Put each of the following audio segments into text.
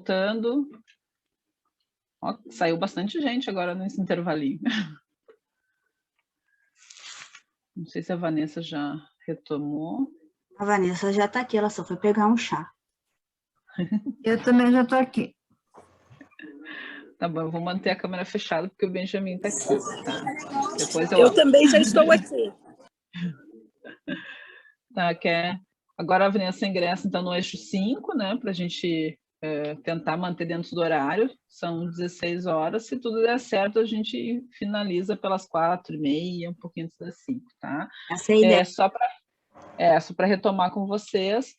voltando. Ó, saiu bastante gente agora nesse intervalinho. Não sei se a Vanessa já retomou. A Vanessa já está aqui, ela só foi pegar um chá. Eu também já estou aqui. Tá bom, eu vou manter a câmera fechada, porque o Benjamin está aqui. Tá? Depois Eu também já estou aqui. Tá, agora a Vanessa ingressa, então, no eixo 5, né, para a gente tentar manter dentro do horário. São 16 horas. Se tudo der certo, a gente finaliza pelas 4h30, um pouquinho antes das 5, tá? Essa é a ideia. Só para retomar com vocês.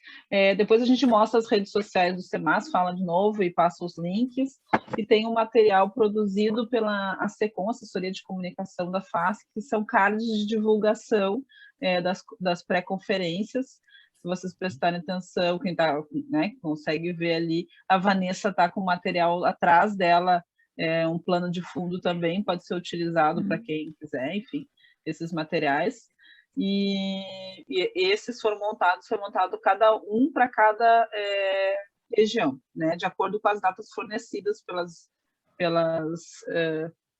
Depois a gente mostra as redes sociais do CEMAS, fala de novo e passa os links. E tem um material produzido pela ASECOM, Assessoria de Comunicação da FACE, que são cards de divulgação das pré-conferências. Se vocês prestarem atenção, quem tá, né, consegue ver ali, a Vanessa está com o material atrás dela, um plano de fundo também, pode ser utilizado para quem quiser, enfim, esses materiais. E esses foram montados, foi montado cada um para cada região, né, de acordo com as datas fornecidas pelas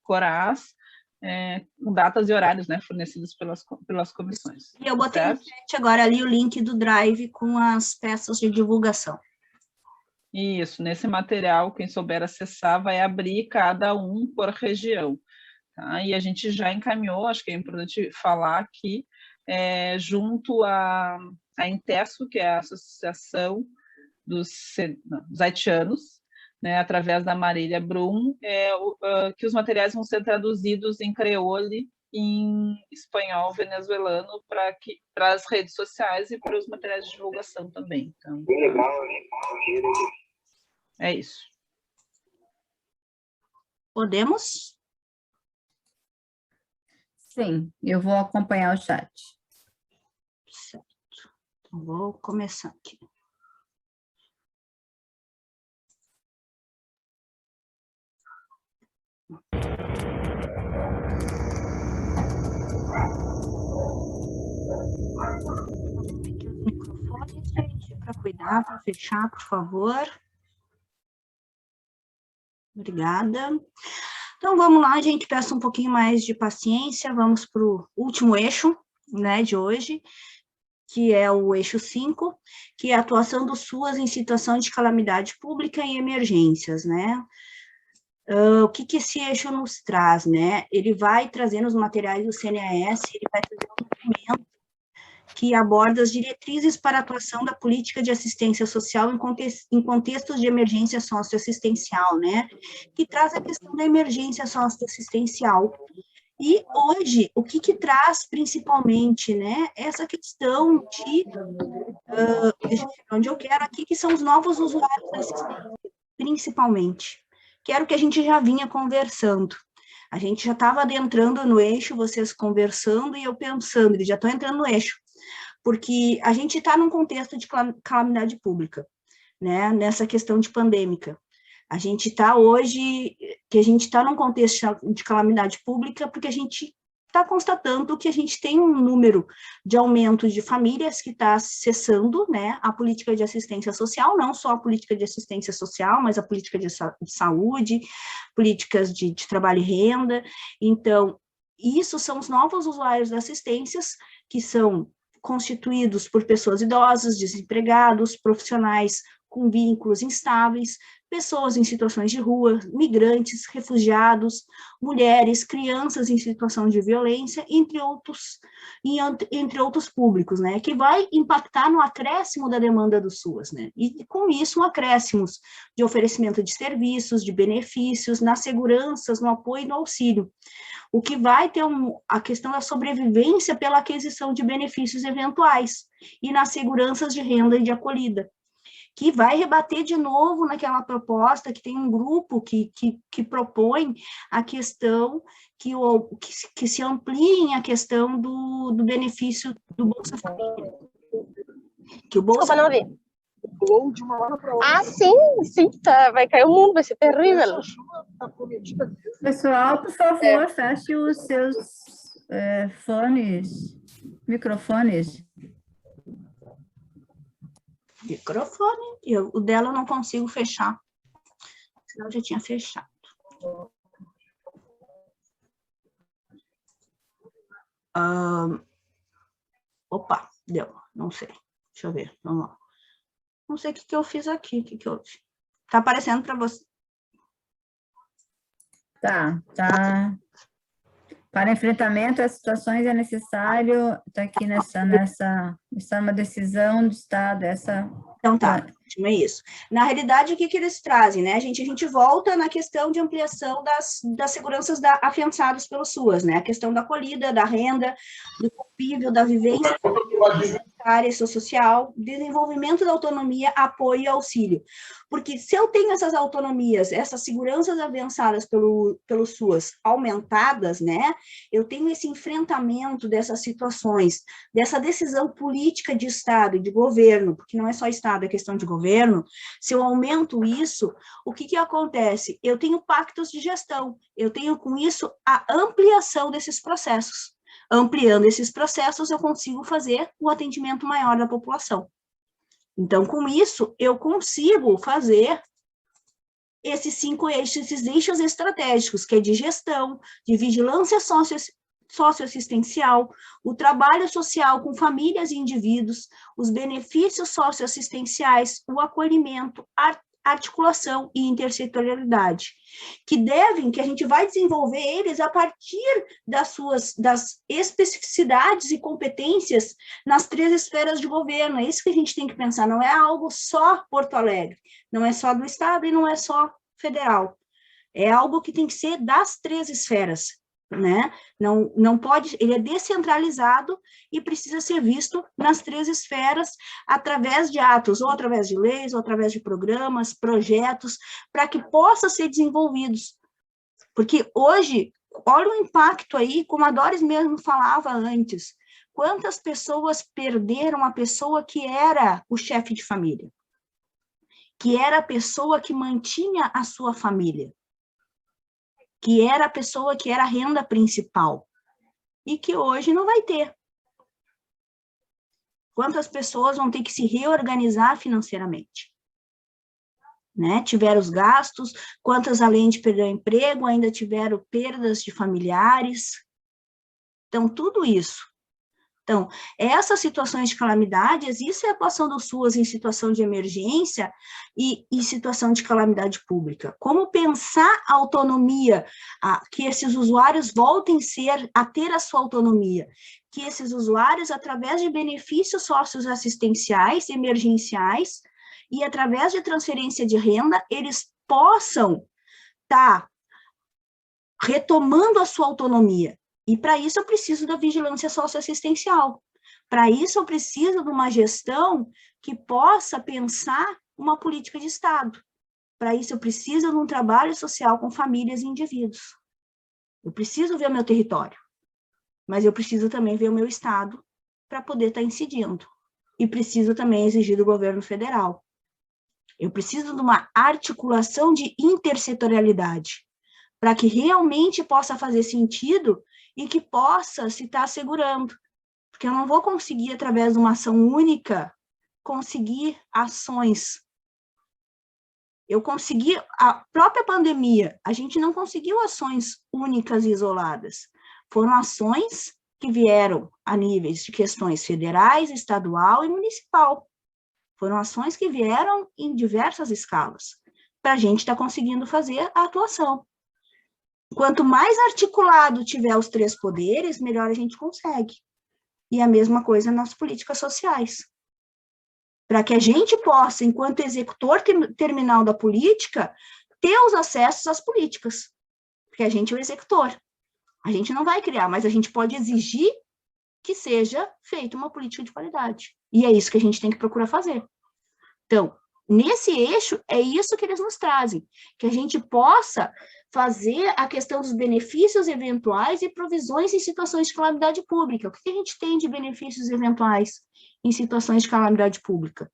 Corás, com datas e horários, né, fornecidos pelas comissões. E eu botei no chat agora ali o link do Drive com as peças de divulgação. Isso, nesse material, quem souber acessar vai abrir cada um por região. Tá? E a gente já encaminhou, acho que é importante falar aqui, junto à Intesco, que é a Associação dos Haitianos, né, através da Marília Brum, que os materiais vão ser traduzidos em creole, em espanhol venezuelano, para as redes sociais e para os materiais de divulgação também. Então, é isso. Podemos? Sim, eu vou acompanhar o chat. Certo. Então, vou começar aqui. Aqui os microfones, gente, para cuidar, para fechar, por favor. Obrigada. Então, vamos lá, gente, peço um pouquinho mais de paciência, vamos para o último eixo, né, de hoje, que é o eixo 5, que é a atuação do SUAS em situação de calamidade pública e emergências, né? O que esse eixo nos traz, né? Ele vai trazendo os materiais do CNAS, ele vai trazer um documento que aborda as diretrizes para a atuação da política de assistência social em contextos de emergência socioassistencial, né? Que traz a questão da emergência socioassistencial. E hoje, o que traz principalmente, né? Essa questão de, deixa eu ver onde eu quero aqui, que são os novos usuários da assistência, principalmente, que era o que a gente já vinha conversando. A gente já estava adentrando no eixo, vocês conversando e eu pensando, eles já estão entrando no eixo, porque a gente está num contexto de calamidade pública, né, nessa questão de pandêmica. A gente está hoje, que a gente está num contexto de calamidade pública, porque a gente está constatando que a gente tem um número de aumento de famílias que está cessando, né, a política de assistência social, não só a política de assistência social, mas a política de saúde, políticas de trabalho e renda. Então, isso são os novos usuários da assistências, que são constituídos por pessoas idosas, desempregados, profissionais com vínculos instáveis, pessoas em situações de rua, migrantes, refugiados, mulheres, crianças em situação de violência, entre outros públicos, né, que vai impactar no acréscimo da demanda do SUAS, né, e com isso um acréscimo de oferecimento de serviços, de benefícios, nas seguranças, no apoio e no auxílio, o que vai ter a questão da sobrevivência pela aquisição de benefícios eventuais, e nas seguranças de renda e de acolhida, que vai rebater de novo naquela proposta, que tem um grupo que propõe a questão que se ampliem a questão do benefício do Bolsa Família. Que o Bolsa... Desculpa, não vi. De uma hora para outra. Ah, sim, tá, vai cair o mundo, vai ser terrível. Pessoal, por favor, feche os seus microfones. Microfone, o dela eu não consigo fechar. Senão eu já tinha fechado. Opa, deu, não sei. Deixa eu ver, vamos lá. Não sei o que eu fiz aqui, o que houve. Tá aparecendo para você? Tá. Para enfrentamento às situações é necessário, está aqui nessa uma decisão do Estado, Então tá, é isso. Na realidade, o que eles trazem, né? A gente volta na questão de ampliação das seguranças afiançadas pelo SUAS, né? A questão da acolhida, da renda, do convívio, da vivência área social, desenvolvimento da autonomia, apoio e auxílio. Porque se eu tenho essas autonomias, essas seguranças avançadas pelo SUAS aumentadas, né, eu tenho esse enfrentamento dessas situações, dessa decisão política de Estado e de governo, porque não é só Estado, é questão de governo. Se eu aumento isso, o que acontece? Eu tenho pactos de gestão, eu tenho com isso a ampliação desses processos. Ampliando esses processos, eu consigo fazer um atendimento maior da população. Então, com isso, eu consigo fazer esses 5 eixos, esses eixos estratégicos, que é de gestão, de vigilância socioassistencial, o trabalho social com famílias e indivíduos, os benefícios socioassistenciais, o acolhimento, articulação e intersetorialidade, que a gente vai desenvolver eles a partir das especificidades e competências nas 3 esferas de governo. É isso que a gente tem que pensar, não é algo só Porto Alegre, não é só do Estado e não é só federal, é algo que tem que ser das 3 esferas, né? Não pode, ele é descentralizado e precisa ser visto nas 3 esferas, através de atos, ou através de leis, ou através de programas, projetos, para que possa ser desenvolvidos. Porque hoje, olha o impacto aí, como a Doris mesmo falava antes, quantas pessoas perderam a pessoa que era o chefe de família, que era a pessoa que mantinha a sua família, que era a pessoa que era a renda principal, e que hoje não vai ter. Quantas pessoas vão ter que se reorganizar financeiramente? Né? Tiveram os gastos, quantas, além de perder o emprego, ainda tiveram perdas de familiares. Então, tudo isso. Então, essas situações de calamidades, isso é a atuação do SUAS em situação de emergência e situação de calamidade pública. Como pensar a autonomia, que esses usuários voltem a ter a sua autonomia, que esses usuários, através de benefícios socioassistenciais, emergenciais, e através de transferência de renda, eles possam estar retomando a sua autonomia. E para isso eu preciso da vigilância socioassistencial. Para isso eu preciso de uma gestão que possa pensar uma política de Estado. Para isso eu preciso de um trabalho social com famílias e indivíduos. Eu preciso ver o meu território, mas eu preciso também ver o meu Estado para poder estar incidindo. E preciso também exigir do governo federal. Eu preciso de uma articulação de intersetorialidade, para que realmente possa fazer sentido e que possa se estar assegurando. Porque eu não vou conseguir, através de uma ação única, conseguir ações. Eu consegui, a própria pandemia, a gente não conseguiu ações únicas e isoladas. Foram ações que vieram a níveis de questões federais, estadual e municipal. Foram ações que vieram em diversas escalas, para a gente estar conseguindo fazer a atuação. Quanto mais articulado tiver os 3 poderes, melhor a gente consegue. E a mesma coisa nas políticas sociais. Para que a gente possa, enquanto executor terminal da política, ter os acessos às políticas. Porque a gente é o executor. A gente não vai criar, mas a gente pode exigir que seja feita uma política de qualidade. E é isso que a gente tem que procurar fazer. Então, nesse eixo, é isso que eles nos trazem, que a gente possa fazer a questão dos benefícios eventuais e provisões em situações de calamidade pública. O que a gente tem de benefícios eventuais em situações de calamidade pública?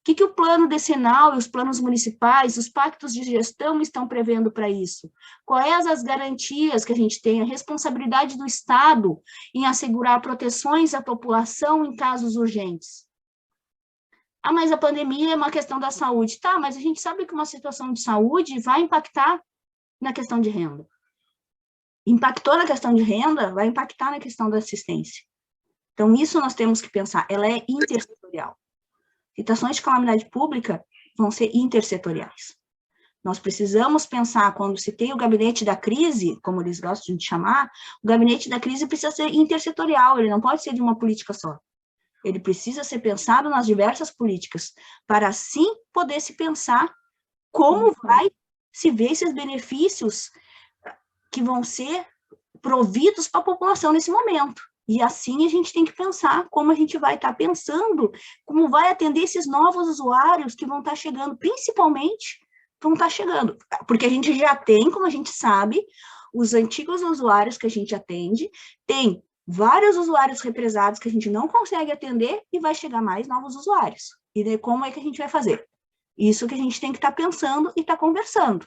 O que o plano decenal e os planos municipais, os pactos de gestão estão prevendo para isso? Quais as garantias que a gente tem, a responsabilidade do Estado em assegurar proteções à população em casos urgentes? Ah, mas a pandemia é uma questão da saúde. Tá, mas a gente sabe que uma situação de saúde vai impactar na questão de renda. Impactou na questão de renda, vai impactar na questão da assistência. Então, isso nós temos que pensar, ela é intersetorial. Situações de calamidade pública vão ser intersetoriais. Nós precisamos pensar, quando se tem o gabinete da crise, como eles gostam de chamar, o gabinete da crise precisa ser intersetorial, ele não pode ser de uma política só. Ele precisa ser pensado nas diversas políticas, para assim poder se pensar como vai se ver esses benefícios que vão ser providos para a população nesse momento. E assim a gente tem que pensar como a gente vai estar pensando, como vai atender esses novos usuários que vão estar chegando, principalmente vão estar chegando. Porque a gente já tem, como a gente sabe, os antigos usuários que a gente atende, tem vários usuários represados que a gente não consegue atender e vai chegar mais novos usuários. E daí como é que a gente vai fazer? Isso que a gente tem que estar pensando e estar conversando,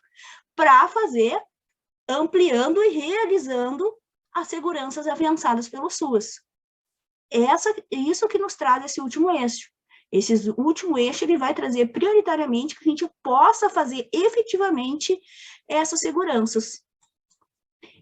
para fazer, ampliando e realizando as seguranças avançadas pelo SUAS. Isso que nos traz esse último eixo. Esse último eixo, ele vai trazer prioritariamente que a gente possa fazer efetivamente essas seguranças.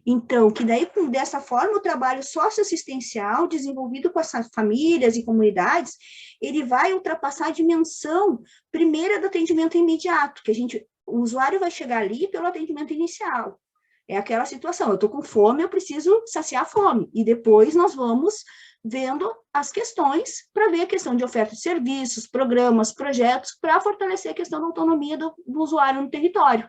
Então, que daí, dessa forma, o trabalho socioassistencial desenvolvido com essas famílias e comunidades, ele vai ultrapassar a dimensão primeira do atendimento imediato, que o usuário vai chegar ali pelo atendimento inicial. É aquela situação, eu estou com fome, eu preciso saciar a fome. E depois nós vamos vendo as questões para ver a questão de oferta de serviços, programas, projetos, para fortalecer a questão da autonomia do usuário no território.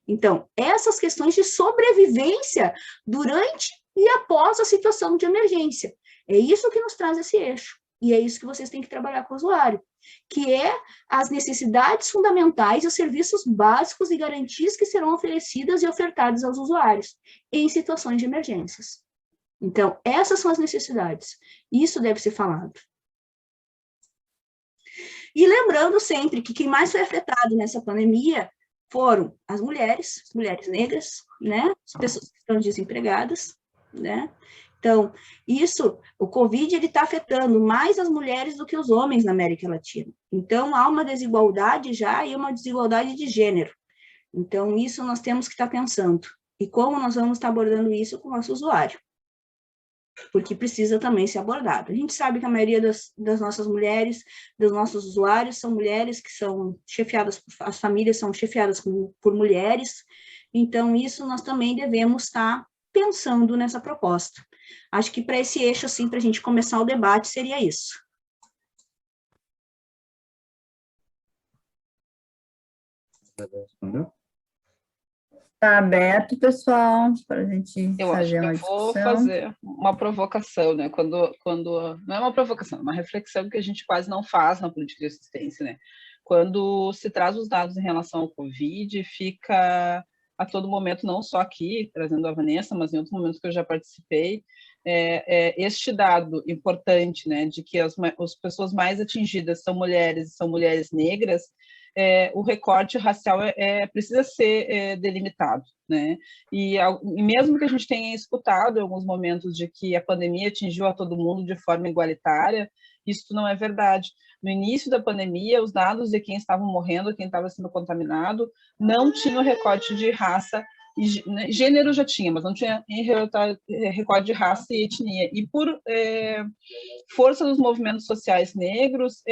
Então, essas questões de sobrevivência durante e após a situação de emergência. É isso que nos traz esse eixo. E é isso que vocês têm que trabalhar com o usuário, que é as necessidades fundamentais e os serviços básicos e garantias que serão oferecidas e ofertadas aos usuários em situações de emergências. Então, essas são as necessidades. Isso deve ser falado. E lembrando sempre que quem mais foi afetado nessa pandemia foram as mulheres negras, né? As pessoas que estão desempregadas, né? Então, o Covid, ele está afetando mais as mulheres do que os homens na América Latina. Então, há uma desigualdade já e uma desigualdade de gênero. Então, isso nós temos que estar pensando. E como nós vamos estar abordando isso com o nosso usuário? Porque precisa também ser abordado. A gente sabe que a maioria das nossas mulheres, dos nossos usuários, são mulheres que são chefiadas, as famílias são chefiadas por mulheres, então isso nós também devemos estar pensando nessa proposta. Acho que para esse eixo, assim, para a gente começar o debate, seria isso. Está aberto, pessoal, para a gente Eu acho fazer que uma eu vou discussão. fazer uma provocação, né? Quando não é uma provocação, é uma reflexão que a gente quase não faz na política de assistência, né? Quando se traz os dados em relação ao Covid, fica a todo momento, não só aqui, trazendo a Vanessa, mas em outros momentos que eu já participei, este dado importante, né, de que as pessoas mais atingidas são mulheres negras, o recorte racial precisa ser delimitado, né? E mesmo que a gente tenha escutado em alguns momentos de que a pandemia atingiu a todo mundo de forma igualitária, isso não é verdade. No início da pandemia, os dados de quem estava morrendo, quem estava sendo contaminado, não tinham recorte de raça, e gênero já tinha, mas não tinha recorte de raça e etnia. E por força dos movimentos sociais negros,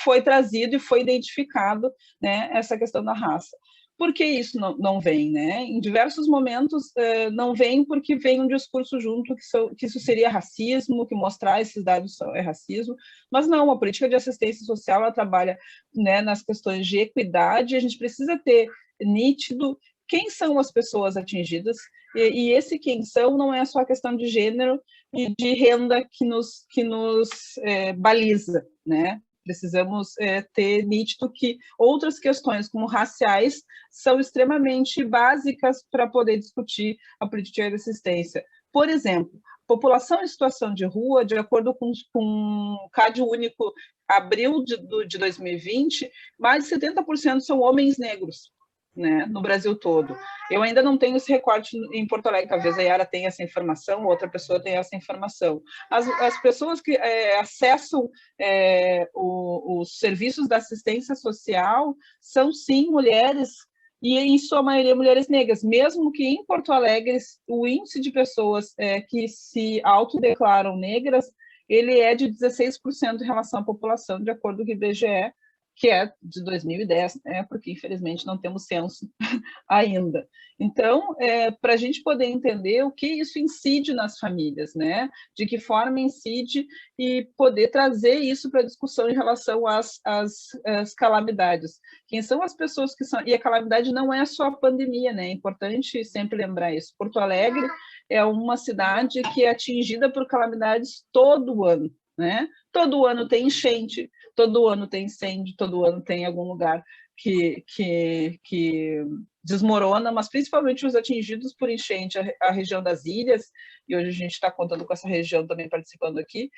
foi trazido e foi identificado, né, essa questão da raça. Por que isso não vem, né? Em diversos momentos não vem porque vem um discurso junto que isso seria racismo, que mostrar esses dados é racismo, mas não, a política de assistência social, ela trabalha, né, nas questões de equidade, a gente precisa ter nítido quem são as pessoas atingidas, e esse quem são não é só a questão de gênero e de renda que nos baliza, né? Precisamos ter nítido que outras questões, como raciais, são extremamente básicas para poder discutir a política de assistência. Por exemplo, população em situação de rua, de acordo com o CAD único, abril de 2020, mais de 70% são homens negros. né, no Brasil todo. Eu ainda não tenho esse recorte em Porto Alegre, talvez a Yara tenha essa informação, outra pessoa tenha essa informação. As pessoas que acessam os serviços da assistência social são, sim, mulheres, e em sua maioria mulheres negras, mesmo que em Porto Alegre o índice de pessoas que se autodeclaram negras, ele é de 16% em relação à população, de acordo com o IBGE, que é de 2010, né, porque infelizmente não temos censo ainda. Então, para a gente poder entender o que isso incide nas famílias, né, de que forma incide, e poder trazer isso para a discussão em relação às calamidades. Quem são as pessoas que são... E a calamidade não é só a pandemia, né, é importante sempre lembrar isso. Porto Alegre é uma cidade que é atingida por calamidades todo ano, né? Todo ano tem enchente, todo ano tem incêndio, todo ano tem algum lugar que desmorona, mas principalmente os atingidos por enchente, a região das ilhas, e hoje a gente está contando com essa região também participando aqui,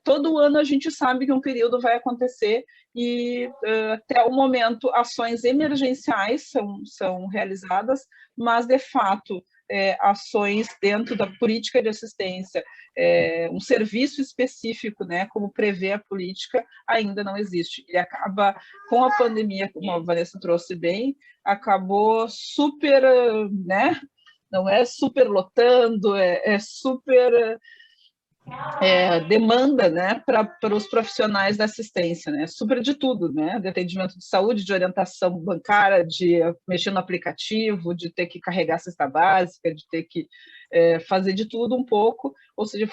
todo ano a gente sabe que um período vai acontecer, e até o momento ações emergenciais são realizadas, mas de fato ações dentro da política de assistência, um serviço específico, né, como prevê a política, ainda não existe. E acaba, com a pandemia, como a Vanessa trouxe bem, acabou super, né, não é super lotando, super demanda, né, para os profissionais da assistência, né, super de tudo, né, de atendimento de saúde, de orientação bancária, de mexer no aplicativo, de ter que carregar a cesta básica, de ter que fazer de tudo um pouco, ou seja,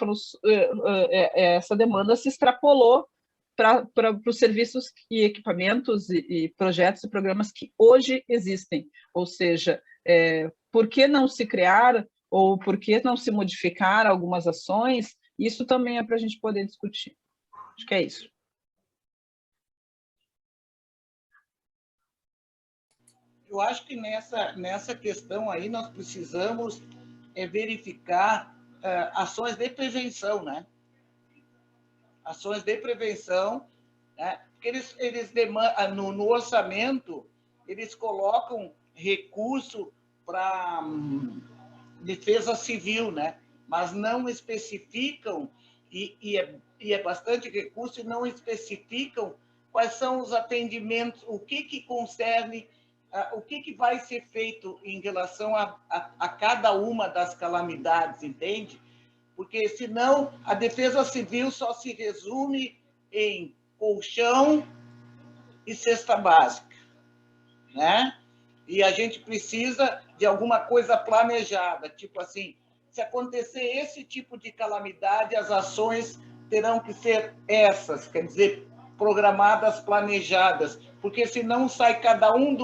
essa demanda se extrapolou para os serviços e equipamentos e projetos e programas que hoje existem, ou seja, por que não se criar ou por que não se modificar algumas ações? Isso também é para a gente poder discutir. Acho que é isso. Eu acho que nessa questão aí nós precisamos verificar ações de prevenção, né? Ações de prevenção, né? Porque eles demandam, no orçamento, eles colocam recurso para defesa civil, né? Mas não especificam, e é bastante recurso, e não especificam quais são os atendimentos, o que concerne, o que vai ser feito em relação a cada uma das calamidades, entende? Porque, senão, a defesa civil só se resume em colchão e cesta básica, né? E a gente precisa de alguma coisa planejada, tipo assim, se acontecer esse tipo de calamidade, as ações terão que ser essas, quer dizer, programadas, planejadas, porque senão sai cada um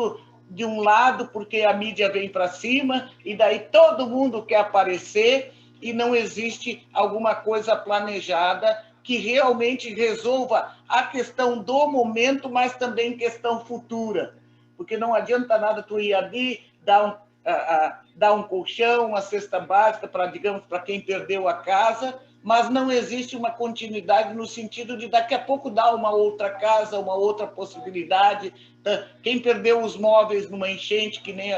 de um lado, porque a mídia vem para cima, e daí todo mundo quer aparecer, e não existe alguma coisa planejada que realmente resolva a questão do momento, mas também questão futura. Porque não adianta nada tu ir ali, dar um colchão, uma cesta básica para, digamos, para quem perdeu a casa, mas não existe uma continuidade no sentido de daqui a pouco dar uma outra casa, uma outra possibilidade. Quem perdeu os móveis numa enchente, que nem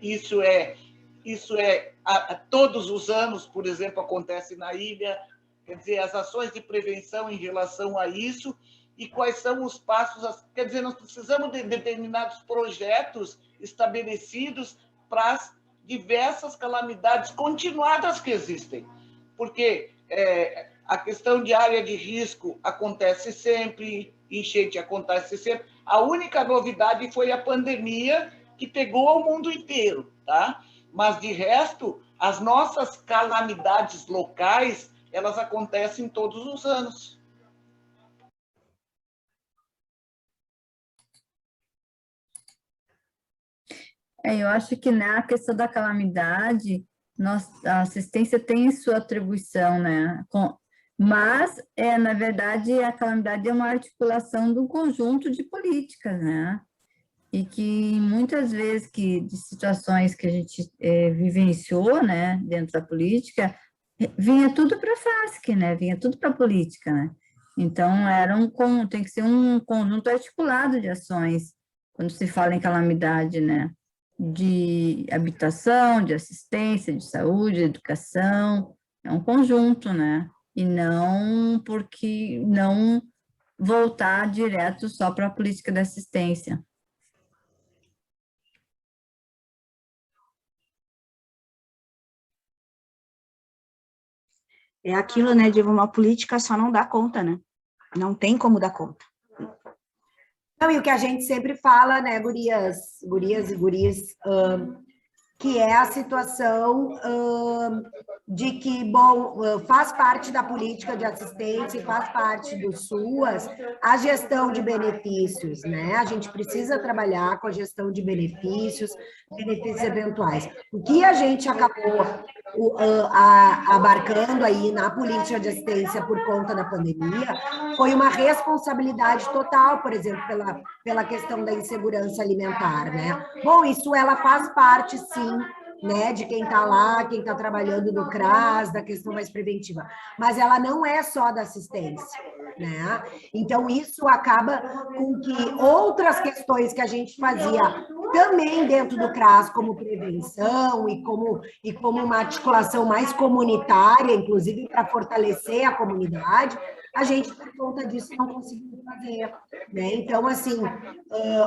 isso todos os anos, por exemplo, acontece na ilha. Quer dizer, as ações de prevenção em relação a isso, e quais são os passos. Quer dizer, nós precisamos de determinados projetos estabelecidos para as diversas calamidades continuadas que existem. Porque a questão de área de risco acontece sempre, enchente acontece sempre. A única novidade foi a pandemia, que pegou o mundo inteiro, tá? Mas, de resto, as nossas calamidades locais, elas acontecem todos os anos. Eu acho que na questão da calamidade, a assistência tem sua atribuição, né? Mas, na verdade, a calamidade é uma articulação de um conjunto de políticas, né? E que muitas vezes de situações que a gente vivenciou, né, dentro da política, vinha tudo para a FASC, né? Vinha tudo para a política, né? Então, tem que ser um conjunto articulado de ações quando se fala em calamidade, né? De habitação, de assistência, de saúde, de educação, é um conjunto, né? E não porque não voltar direto só para a política de assistência. É aquilo, né, de uma política só não dá conta, né? Não tem como dar conta. Não, e o que a gente sempre fala, né, gurias e guris, que é a situação de que, bom, faz parte da política de assistência e faz parte do SUAS a gestão de benefícios, né? A gente precisa trabalhar com a gestão de benefícios eventuais. O que a gente acabou abarcando aí na política de assistência por conta da pandemia foi uma responsabilidade total, por exemplo, pela questão da insegurança alimentar, né? Bom, isso ela faz parte, sim, né, de quem está lá, quem está trabalhando no CRAS, da questão mais preventiva, mas ela não é só da assistência, né? Então, isso acaba com que outras questões que a gente fazia também dentro do CRAS, como prevenção e como uma articulação mais comunitária, inclusive para fortalecer a comunidade, a gente, por conta disso, não conseguiu fazer, né? Então, assim,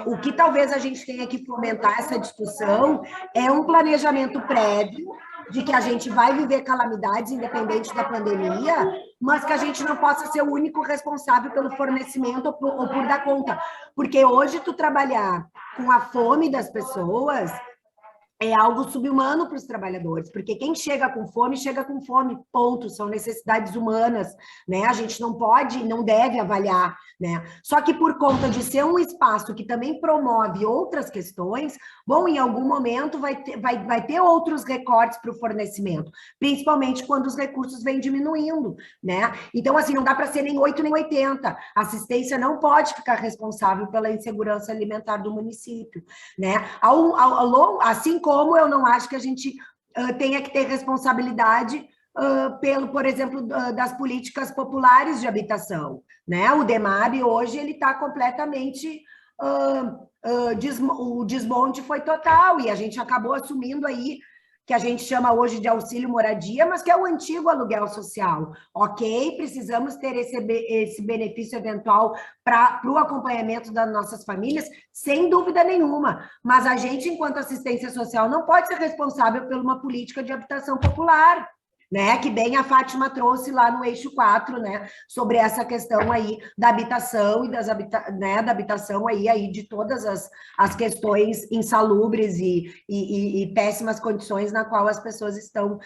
o que talvez a gente tenha que fomentar essa discussão é um planejamento prévio de que a gente vai viver calamidades independente da pandemia, mas que a gente não possa ser o único responsável pelo fornecimento ou por dar conta. Porque hoje tu trabalhar com a fome das pessoas é algo subhumano para os trabalhadores, porque quem chega com fome, ponto, são necessidades humanas, né? A gente não pode, não deve avaliar, né? Só que por conta de ser um espaço que também promove outras questões, bom, em algum momento vai ter outros recortes para o fornecimento, principalmente quando os recursos vêm diminuindo, né? Então, assim, não dá para ser nem 8 nem 80. A assistência não pode ficar responsável pela insegurança alimentar do município, né? Assim como eu não acho que a gente tenha que ter responsabilidade por exemplo, das políticas populares de habitação, né? O DEMAB hoje ele está completamente o desmonte foi total e a gente acabou assumindo aí que a gente chama hoje de auxílio moradia, mas que é o antigo aluguel social. Ok, precisamos ter esse benefício eventual para o acompanhamento das nossas famílias, sem dúvida nenhuma, mas a gente, enquanto assistência social, não pode ser responsável por uma política de habitação popular, né, que bem a Fátima trouxe lá no eixo 4, né, sobre essa questão aí da habitação e da habitação aí de todas as questões insalubres e péssimas condições na qual as pessoas estão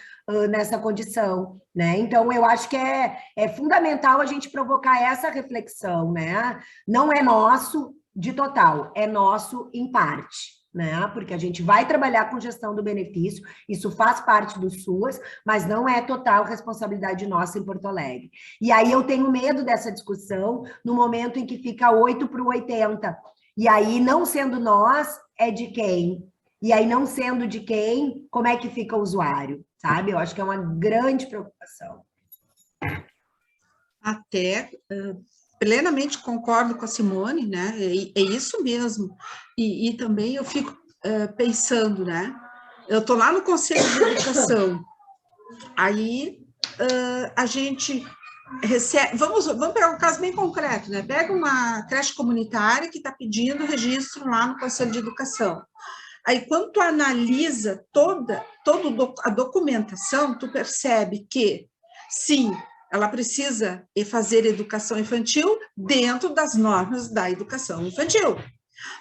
nessa condição, né? Então, eu acho que é fundamental a gente provocar essa reflexão, né? Não é nosso de total, é nosso em parte, né? Porque a gente vai trabalhar com gestão do benefício, isso faz parte do SUAS, mas não é total responsabilidade nossa em Porto Alegre. E aí eu tenho medo dessa discussão no momento em que fica 8 para o 80. E aí, não sendo nós, é de quem? E aí, não sendo de quem, como é que fica o usuário? Sabe? Eu acho que é uma grande preocupação. Até... plenamente concordo com a Simone, né? É isso mesmo. E também eu fico pensando, né? Eu estou lá no Conselho de Educação, aí a gente recebe... Vamos pegar um caso bem concreto, né? Pega uma creche comunitária que está pedindo registro lá no Conselho de Educação. Aí, quando tu analisa toda a documentação, tu percebe que, sim, ela precisa fazer educação infantil dentro das normas da educação infantil,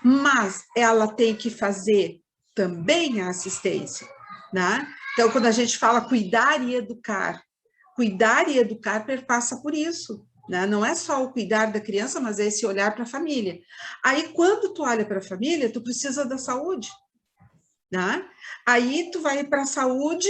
mas ela tem que fazer também a assistência, né? Então, quando a gente fala cuidar e educar perpassa por isso, né? Não é só o cuidar da criança, mas é esse olhar para a família. Aí, quando tu olha para a família, tu precisa da saúde, né? Aí tu vai para a saúde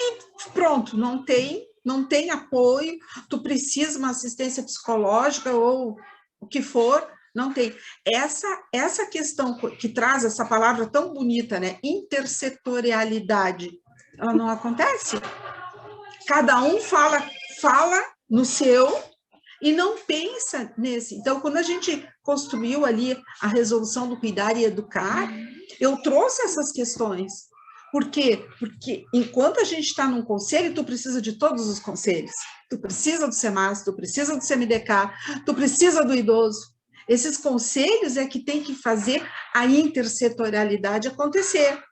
e pronto, não tem apoio, tu precisa de uma assistência psicológica ou o que for, não tem. Essa questão que traz essa palavra tão bonita, né? Intersetorialidade, ela não acontece. Cada um fala no seu, e não pensa nesse. Então, quando a gente construiu ali a resolução do cuidar e educar, eu trouxe essas questões. Por quê? Porque enquanto a gente está num conselho, tu precisa de todos os conselhos. Tu precisa do SEMAS, tu precisa do CMDK, tu precisa do idoso. Esses conselhos é que tem que fazer a intersetorialidade acontecer.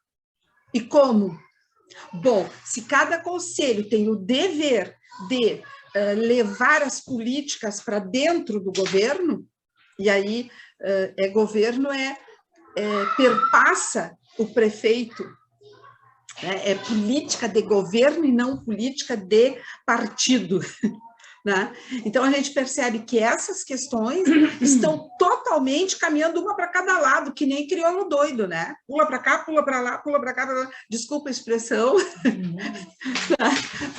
E como? Bom, se cada conselho tem o dever de levar as políticas para dentro do governo, e aí governo perpassa o prefeito, é política de governo e não política de partido, né? Então, a gente percebe que essas questões estão totalmente caminhando uma para cada lado, que nem crioulo doido, né? Pula para cá, pula para lá, pula para cá, pra lá. Desculpa a expressão,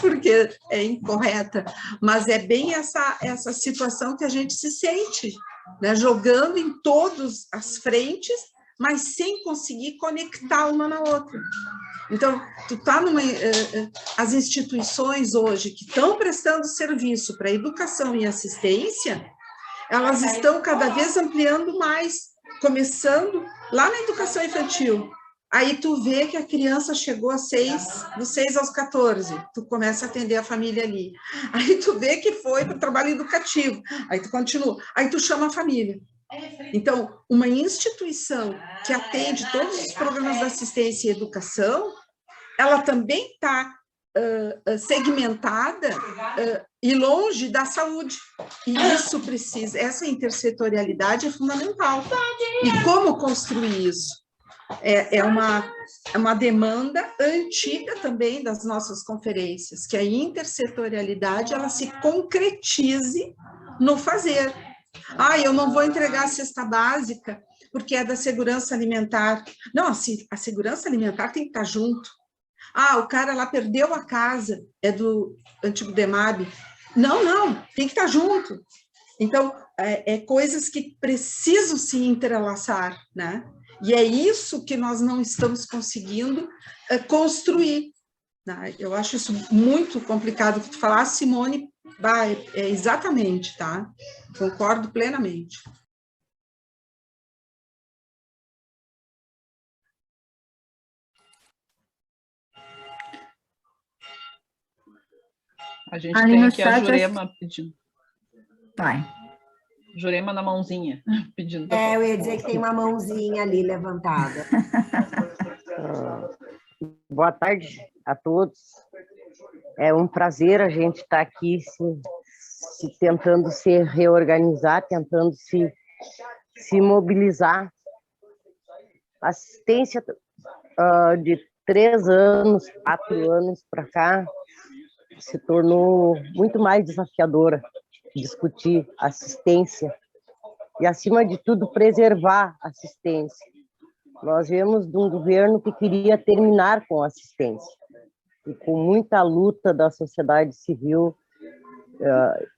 porque é incorreta, mas é bem essa situação que a gente se sente, né? Jogando em todas as frentes, mas sem conseguir conectar uma na outra. Então, as instituições hoje que estão prestando serviço para educação e assistência, elas estão cada vez ampliando mais, começando lá na educação infantil. Aí tu vê que a criança chegou dos 6 aos 14, tu começa a atender a família ali. Aí tu vê que foi para o trabalho educativo, aí tu continua, aí tu chama a família. Então, uma instituição que atende todos os programas de assistência e educação, ela também está segmentada e longe da saúde. E isso precisa, essa intersetorialidade é fundamental. E como construir isso? É uma demanda antiga também das nossas conferências, que a intersetorialidade ela se concretize no fazer. Eu não vou entregar a cesta básica porque é da segurança alimentar. Não, a segurança alimentar tem que estar junto. O cara lá perdeu a casa, é do antigo DEMAB. Não, tem que estar junto. Então, coisas que precisam se entrelaçar, né? E é isso que nós não estamos conseguindo construir. Né? Eu acho isso muito complicado que tu falasse, Simone, exatamente, tá? Concordo plenamente. A gente tem aqui a Jurema pedindo. Vai. Jurema na mãozinha, pedindo. Eu ia dizer que tem uma mãozinha ali levantada. Boa tarde a todos. É um prazer a gente estar aqui tentando se reorganizar, tentando se mobilizar. Assistência de 3 anos, 4 anos para cá, se tornou muito mais desafiadora discutir assistência e, acima de tudo, preservar a assistência. Nós vemos de um governo que queria terminar com a assistência e, com muita luta da sociedade civil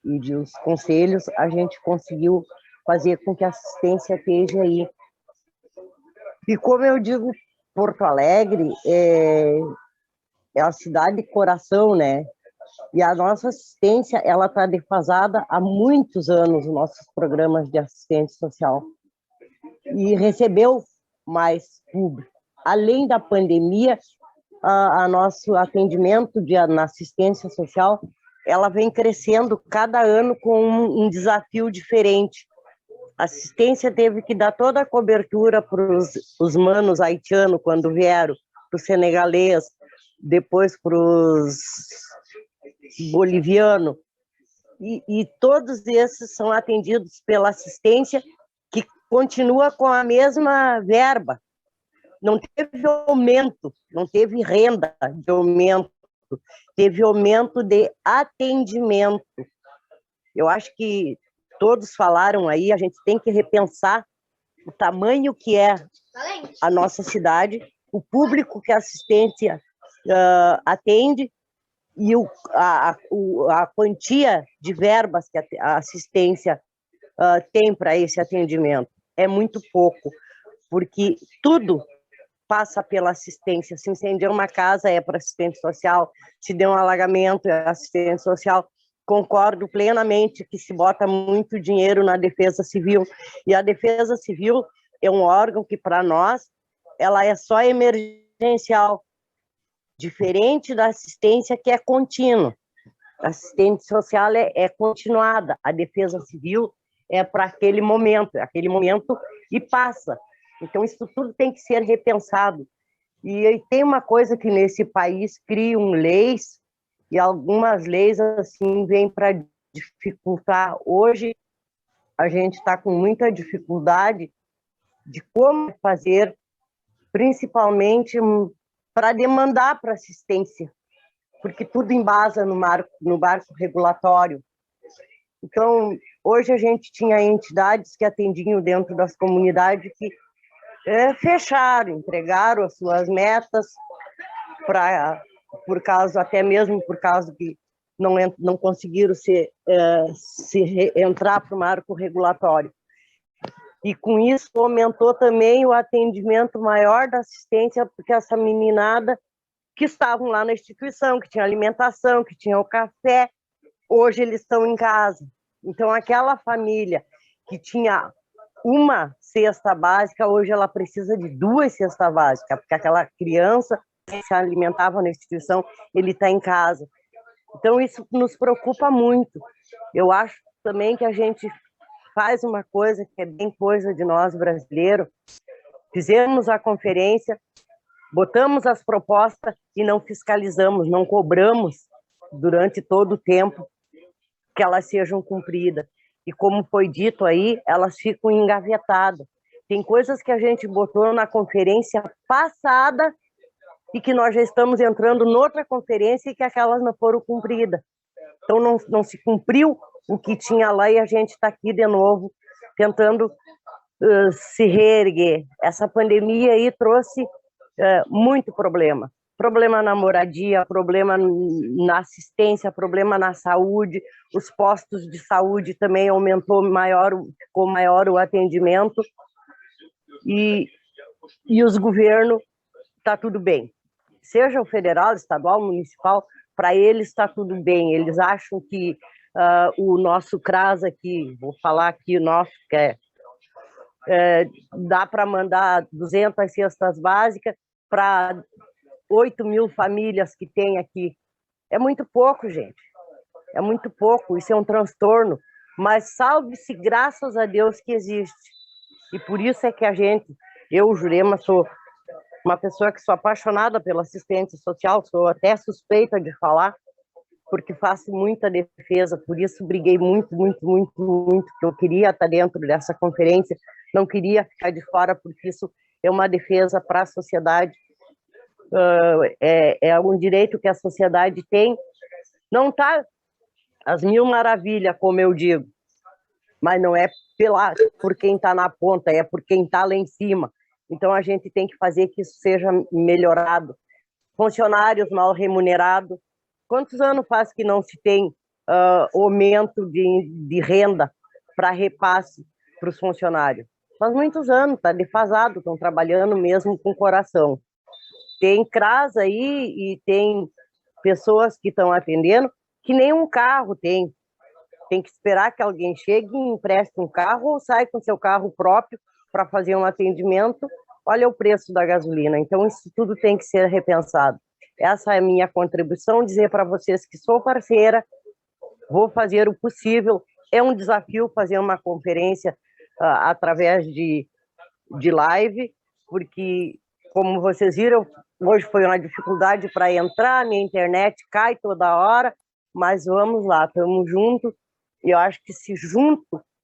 e dos conselhos, a gente conseguiu fazer com que a assistência esteja aí. E, como eu digo, Porto Alegre é a cidade coração, né? E a nossa assistência, ela está defasada há muitos anos, os nossos programas de assistência social. E recebeu mais público. Além da pandemia, nosso atendimento na assistência social, ela vem crescendo cada ano com um desafio diferente. A assistência teve que dar toda a cobertura para os manos haitianos quando vieram, para os senegalês, depois para os boliviano, e todos esses são atendidos pela assistência, que continua com a mesma verba. Não teve aumento, não teve renda de aumento, teve aumento de atendimento. Eu acho que todos falaram aí, a gente tem que repensar o tamanho que é a nossa cidade, o público que a assistência atende, e a quantia de verbas que a assistência tem para esse atendimento. É muito pouco, porque tudo passa pela assistência. Se incendiar uma casa, é para assistência social. Se der um alagamento, é assistência social. concordo plenamente que se bota muito dinheiro na defesa civil, e a defesa civil é um órgão que, para nós, ela é só emergencial, diferente da assistência que é contínua. A assistência social é continuada, a defesa civil é para aquele momento e passa. Então, isso tudo tem que ser repensado. E tem uma coisa que nesse país criam leis, e algumas leis assim vêm para dificultar. Hoje, a gente está com muita dificuldade de como fazer, principalmente para demandar para assistência, porque tudo embasa no marco regulatório. Então, hoje a gente tinha entidades que atendiam dentro das comunidades que fecharam, entregaram as suas metas, até mesmo por causa que não conseguiram entrar para o marco regulatório. E com isso aumentou também o atendimento maior da assistência, porque essa meninada que estavam lá na instituição, que tinha alimentação, que tinha o café, hoje eles estão em casa. Então, aquela família que tinha uma cesta básica, hoje ela precisa de 2 cestas básicas, porque aquela criança que se alimentava na instituição, ele está em casa. Então, isso nos preocupa muito. Eu acho também que a gente faz uma coisa que é bem coisa de nós brasileiros. Fizemos a conferência, botamos as propostas e não fiscalizamos, não cobramos durante todo o tempo que elas sejam cumpridas. E como foi dito aí, elas ficam engavetadas. Tem coisas que a gente botou na conferência passada e que nós já estamos entrando noutra conferência e que aquelas não foram cumpridas. Então, não se cumpriu o que tinha lá e a gente está aqui de novo tentando se reerguer. Essa pandemia aí trouxe muito problema. Problema na moradia, problema na assistência, problema na saúde, os postos de saúde também ficou maior o atendimento, e os governos, está tudo bem. Seja o federal, estadual, municipal, para eles está tudo bem. Eles acham que o nosso CRAS aqui, vou falar aqui o nosso, que dá para mandar 200 cestas básicas para 8.000 famílias que tem aqui. É muito pouco, gente. É muito pouco, isso é um transtorno. Mas salve-se, graças a Deus que existe. E por isso é que eu, Jurema, sou uma pessoa que sou apaixonada pela assistência social, sou até suspeita de falar, porque faço muita defesa, por isso briguei muito, muito, muito, muito, que eu queria estar dentro dessa conferência, não queria ficar de fora, porque isso é uma defesa para a sociedade, é um direito que a sociedade tem. Não está às mil maravilhas, como eu digo, mas não é por quem está na ponta, é por quem está lá em cima. Então, a gente tem que fazer que isso seja melhorado. Funcionários mal remunerados. Quantos anos faz que não se tem aumento de renda para repasse para os funcionários? Faz muitos anos, está defasado, estão trabalhando mesmo com coração. Tem CRAS aí e tem pessoas que estão atendendo que nem um carro tem. Tem que esperar que alguém chegue e empreste um carro ou sai com seu carro próprio para fazer um atendimento. Olha o preço da gasolina. Então, isso tudo tem que ser repensado. Essa é a minha contribuição, dizer para vocês que sou parceira, vou fazer o possível. É um desafio fazer uma conferência através de live, porque, como vocês viram, hoje foi uma dificuldade para entrar, minha internet cai toda hora, mas vamos lá, estamos juntos, e eu acho que se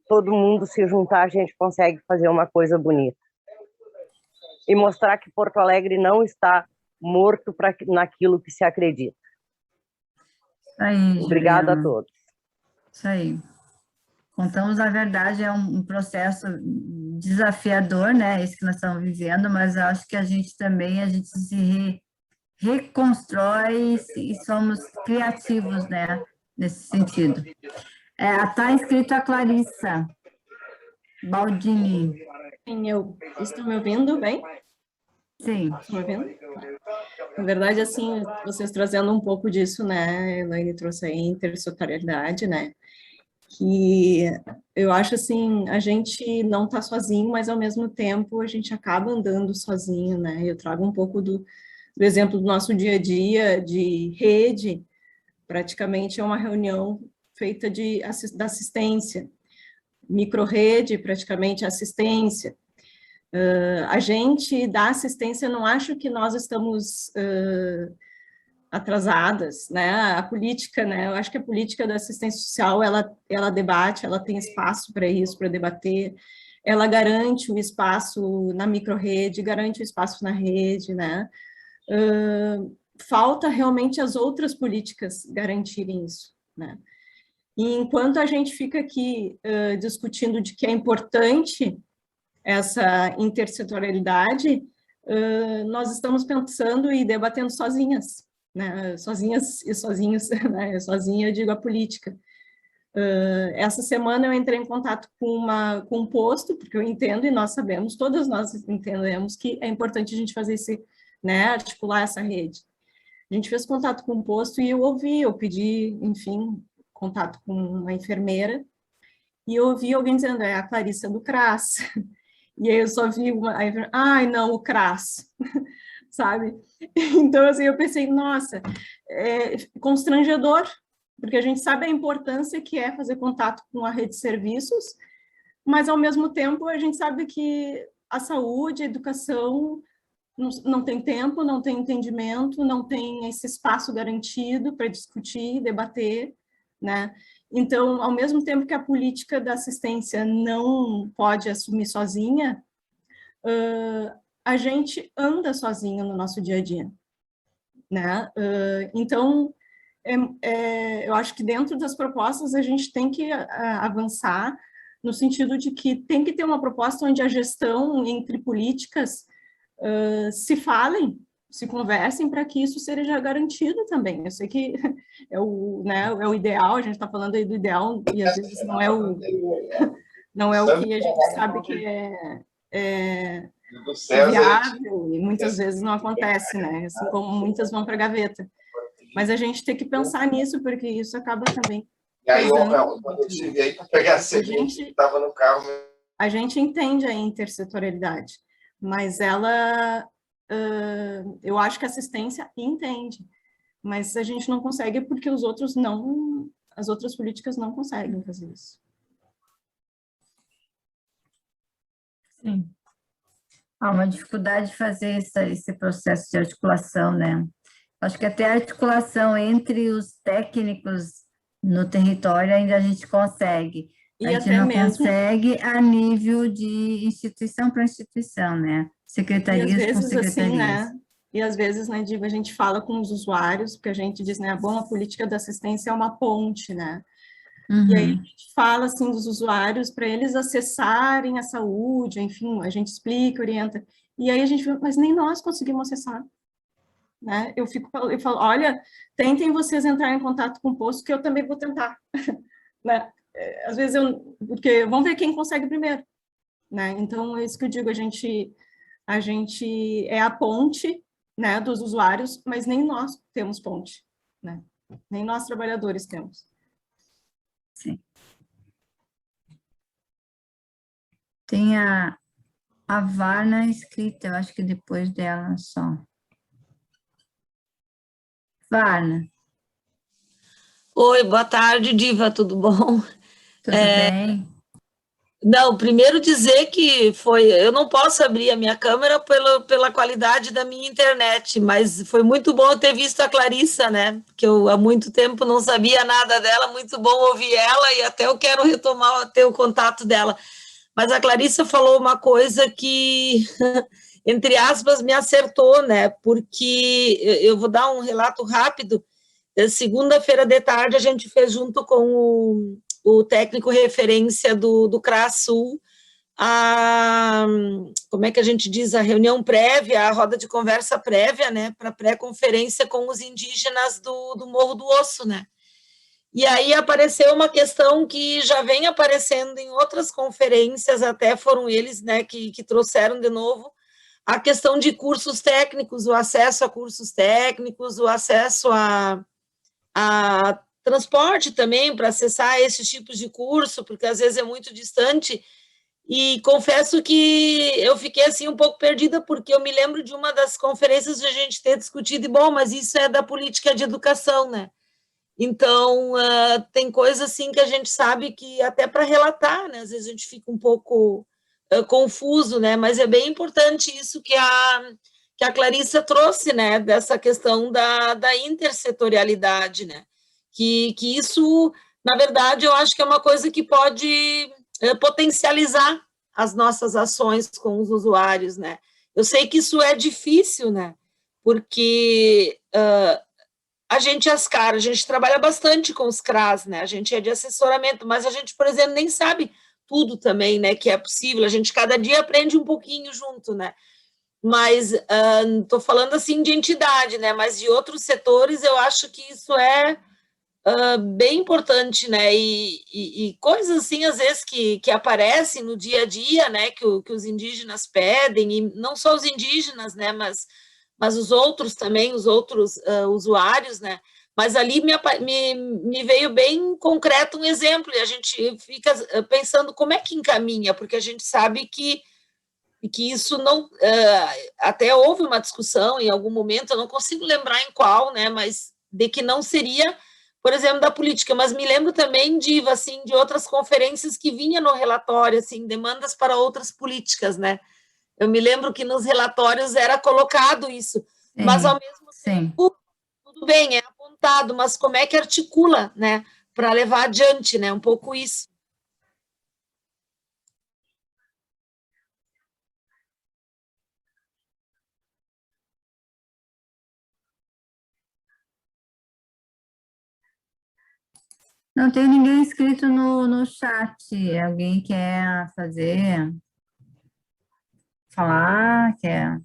todo mundo se juntar, a gente consegue fazer uma coisa bonita. E mostrar que Porto Alegre não está morto naquilo que se acredita. Isso aí, Obrigada Juliana. a todos. Isso aí. Contamos a verdade, é um processo desafiador, né? Isso que nós estamos vivendo, mas eu acho que a gente se reconstrói e somos criativos, né? Nesse sentido. Está inscrito a Clarissa Baldini. Estão me ouvindo bem? Sim. Estão me ouvindo? Na verdade, assim, vocês trazendo um pouco disso, né, Elaine trouxe a intersetorialidade, né, que eu acho, assim, a gente não está sozinho, mas, ao mesmo tempo, a gente acaba andando sozinho, né, eu trago um pouco do exemplo do nosso dia a dia, de rede, praticamente é uma reunião feita da assistência, micro-rede, praticamente assistência. A gente da assistência, não acho que nós estamos atrasadas, né? A política, né? Eu acho que a política da assistência social, ela debate, ela tem espaço para isso, para debater, ela garante o espaço na micro-rede, garante o espaço na rede, né? Falta realmente as outras políticas garantirem isso, né? E enquanto a gente fica aqui discutindo de que é importante essa intersetorialidade, nós estamos pensando e debatendo sozinhas, né? Sozinhas e sozinhos, né? Sozinha, eu digo a política. Essa semana eu entrei em contato com um posto, porque eu entendo e nós sabemos, todas nós entendemos que é importante a gente fazer esse, né, articular essa rede. A gente fez contato com um posto e eu pedi, enfim, contato com uma enfermeira, e eu ouvi alguém dizendo, é a Clarissa do CRAS. E aí eu só vi ai, não, o CRAS, sabe? Então, assim, eu pensei, nossa, é constrangedor, porque a gente sabe a importância que é fazer contato com a rede de serviços, mas, ao mesmo tempo, a gente sabe que a saúde, a educação não tem tempo, não tem entendimento, não tem esse espaço garantido para discutir, debater, né? Então, ao mesmo tempo que a política da assistência não pode assumir sozinha, a gente anda sozinho no nosso dia a dia, né? Então, eu acho que dentro das propostas a gente tem que avançar no sentido de que tem que ter uma proposta onde a gestão entre políticas se falem, se conversem para que isso seja garantido também. Eu sei que é o ideal, a gente está falando aí do ideal, e às vezes não é o que a gente sabe que é viável, e muitas vezes não acontece, né? Assim como muitas vão para a gaveta. Mas a gente tem que pensar nisso, porque isso acaba também... E aí, quando eu cheguei aí para pegar a semente, estava no carro... A gente entende a intersetorialidade, mas ela... eu acho que a assistência entende, mas a gente não consegue porque as outras políticas não conseguem fazer isso. Sim. Há uma dificuldade de fazer esse processo de articulação, né? Acho que até a articulação entre os técnicos no território ainda a gente consegue. E a gente até não mesmo... consegue a nível de instituição para instituição, né? Secretarias com secretarias. Assim, né? E às vezes, né, Diva, a gente fala com os usuários, porque a gente diz, né, bom, a política da assistência é uma ponte, né? Uhum. E aí a gente fala, assim, dos usuários para eles acessarem a saúde, enfim, a gente explica, orienta. E aí a gente fala, mas nem nós conseguimos acessar, né? Eu falo, olha, tentem vocês entrar em contato com o posto, que eu também vou tentar, né? Às vezes porque vamos ver quem consegue primeiro, né? Então, é isso que eu digo, a gente é a ponte, né, dos usuários, mas nem nós temos ponte, né? Nem nós trabalhadores temos. Sim. Tem a Varna escrita, eu acho que depois dela só. Varna. Oi, boa tarde, Diva, tudo bom? Tudo bem? Não, primeiro dizer que eu não posso abrir a minha câmera pela qualidade da minha internet, mas foi muito bom eu ter visto a Clarissa, né? Que eu há muito tempo não sabia nada dela, muito bom ouvir ela e até eu quero retomar, ter o contato dela. Mas a Clarissa falou uma coisa que, entre aspas, me acertou, né? Porque eu vou dar um relato rápido. Segunda-feira de tarde a gente fez junto com o técnico referência do CRAS Sul, como é que a gente diz, a reunião prévia, a roda de conversa prévia, né, para pré-conferência com os indígenas do Morro do Osso, né. E aí apareceu uma questão que já vem aparecendo em outras conferências, até foram eles, né, que trouxeram de novo, a questão de cursos técnicos, o acesso a cursos técnicos, o acesso a transporte também para acessar esses tipos de curso, porque às vezes é muito distante. E confesso que eu fiquei assim um pouco perdida, porque eu me lembro de uma das conferências de a gente ter discutido, e bom, mas isso é da política de educação, né? Então, tem coisas assim que a gente sabe que até para relatar, né? Às vezes a gente fica um pouco confuso, né? Mas é bem importante isso que a Clarissa trouxe, né? Dessa questão da intersetorialidade, né? Que isso, na verdade, eu acho que é uma coisa que pode potencializar as nossas ações com os usuários, né? Eu sei que isso é difícil, né? Porque a gente trabalha bastante com os CRAs, né? A gente é de assessoramento, mas a gente, por exemplo, nem sabe tudo também, né? Que é possível. A gente cada dia aprende um pouquinho junto, né? Mas estou falando assim de entidade, né? Mas de outros setores, eu acho que isso é bem importante, né? E coisas assim, às vezes, que aparecem no dia a dia, né? Que os indígenas pedem, e não só os indígenas, né? Mas os outros também, os outros usuários, né? Mas ali me veio bem concreto um exemplo, e a gente fica pensando como é que encaminha, porque a gente sabe que isso não... até houve uma discussão em algum momento, eu não consigo lembrar em qual, né? Mas de que não seria, por exemplo, da política, mas me lembro também de outras conferências que vinha no relatório, assim, demandas para outras políticas, né? Eu me lembro que nos relatórios era colocado isso, mas ao mesmo tempo, tudo bem, é apontado, mas como é que articula, né, para levar adiante, né, um pouco isso. Não tem ninguém inscrito no chat. Alguém quer falar? Quer?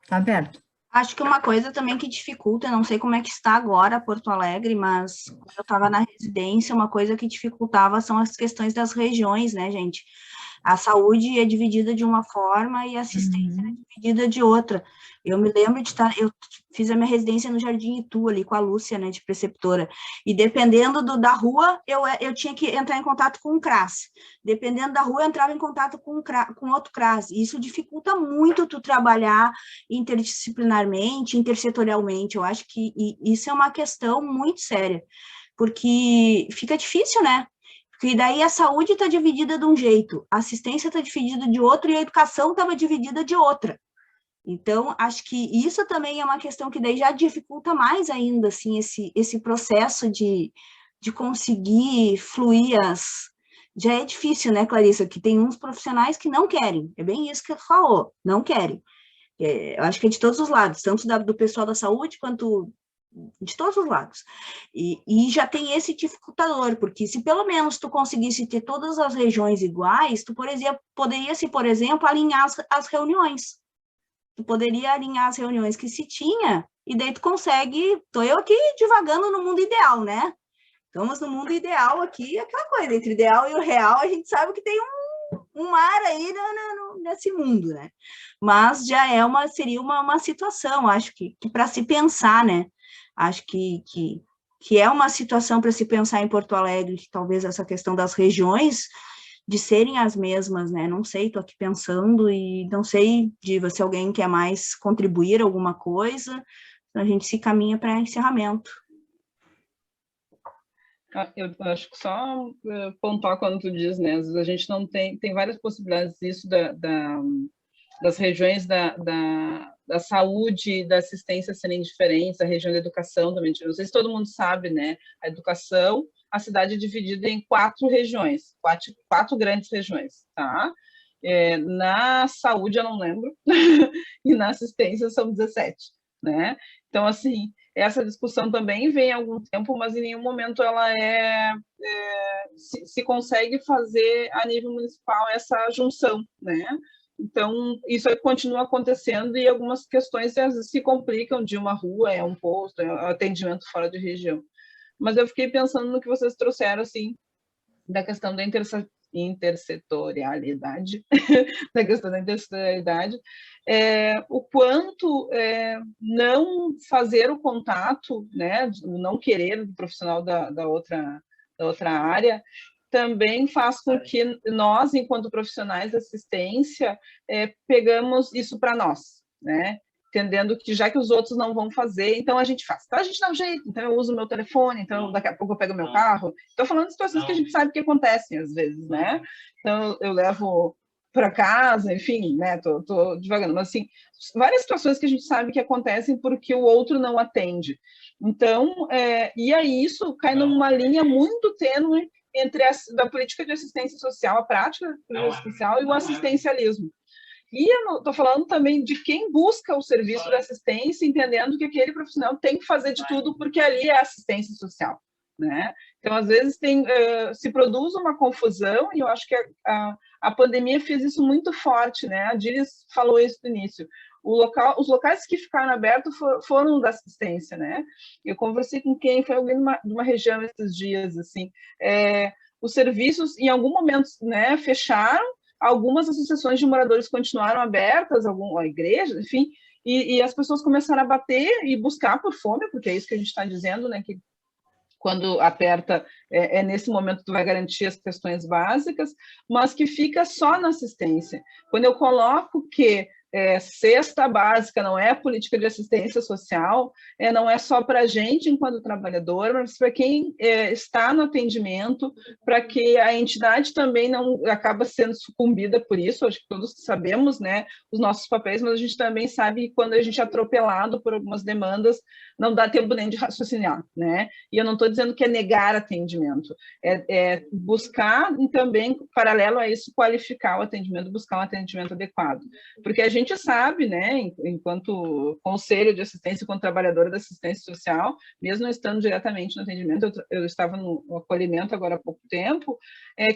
Está aberto. Acho que uma coisa também que dificulta, não sei como é que está agora Porto Alegre, mas quando eu estava na residência, uma coisa que dificultava são as questões das regiões, né, gente? A saúde é dividida de uma forma e a assistência é dividida de outra. Eu me lembro de eu fiz a minha residência no Jardim Itu, ali com a Lúcia, né, de preceptora, e dependendo da rua, eu tinha que entrar em contato com um CRAS. Dependendo da rua, eu entrava em contato com outro CRAS. E isso dificulta muito tu trabalhar interdisciplinarmente, intersetorialmente. Eu acho que isso é uma questão muito séria, porque fica difícil, né? Porque daí a saúde está dividida de um jeito, a assistência está dividida de outro e a educação estava dividida de outra. Então, acho que isso também é uma questão que daí já dificulta mais ainda, assim, esse processo de conseguir fluir Já é difícil, né, Clarissa? Que tem uns profissionais que não querem, é bem isso que você falou, não querem. Eu acho que é de todos os lados, tanto do pessoal da saúde quanto de todos os lados, e já tem esse dificultador, porque se pelo menos tu conseguisse ter todas as regiões iguais, tu, por exemplo, alinhar as reuniões, tu poderia alinhar as reuniões que se tinha, e daí tu consegue, tô eu aqui divagando no mundo ideal, né? Estamos no mundo ideal aqui, aquela coisa, entre o ideal e o real, a gente sabe que tem um mar aí nesse mundo, né? Mas já seria uma situação, acho que para se pensar, né? Acho que é uma situação para se pensar em Porto Alegre, que talvez essa questão das regiões de serem as mesmas, né? Não sei, estou aqui pensando e não sei, Diva, se alguém quer mais contribuir alguma coisa, a gente se caminha para encerramento. Eu acho que só pontuar quando tu diz, né? Às vezes a gente não tem várias possibilidades disso das regiões da saúde e da assistência serem diferentes, a região da educação também. Não sei se todo mundo sabe, né? A educação, a cidade é dividida em 4 regiões, 4 grandes regiões, tá? Na saúde eu não lembro, e na assistência são 17, né? Então, assim, essa discussão também vem há algum tempo, mas em nenhum momento ela se consegue fazer a nível municipal essa junção, né? Então, isso aí continua acontecendo e algumas questões às vezes se complicam de uma rua, um posto, atendimento fora de região. Mas eu fiquei pensando no que vocês trouxeram, assim, da questão da intersetorialidade, da questão da intersetorialidade, o quanto não fazer o contato, né, não querer do profissional da outra área, também faz com que nós, enquanto profissionais de assistência, pegamos isso para nós, né? Entendendo que já que os outros não vão fazer, então a gente faz. Então a gente dá um jeito, então eu uso o meu telefone, então daqui a pouco eu pego o meu carro. Estou falando de situações que a gente sabe que acontecem às vezes, né? Então eu levo para casa, enfim, né? Tô devagando, mas assim, várias situações que a gente sabe que acontecem porque o outro não atende. Então, e aí isso cai numa linha muito tênue entre da política de assistência social, a prática da política social e o assistencialismo. E eu estou falando também de quem busca o serviço de assistência, entendendo que aquele profissional tem que fazer de tudo, porque ali é assistência social, né? Então, às vezes, se produz uma confusão, e eu acho que a pandemia fez isso muito forte, né? A Diris falou isso no início. Os locais que ficaram abertos foram da assistência, né? Eu conversei com quem foi alguém de uma região esses dias, assim. Os serviços, em algum momento, né, fecharam. Algumas associações de moradores continuaram abertas, a igreja, enfim, e as pessoas começaram a bater e buscar por fome, porque é isso que a gente está dizendo, né, que quando aperta, nesse momento tu vai garantir as questões básicas, mas que fica só na assistência. Quando eu coloco que cesta básica não é política de assistência social, não é só para a gente enquanto trabalhador, mas para quem está no atendimento, para que a entidade também não acaba sendo sucumbida por isso. Acho que todos sabemos, né, os nossos papéis, mas a gente também sabe que quando a gente é atropelado por algumas demandas, não dá tempo nem de raciocinar, né? E eu não estou dizendo que é negar atendimento, buscar e também, paralelo a isso, qualificar o atendimento, buscar um atendimento adequado. Porque a gente sabe, né, enquanto conselho de assistência, enquanto trabalhadora da assistência social, mesmo não estando diretamente no atendimento, eu estava no acolhimento agora há pouco tempo,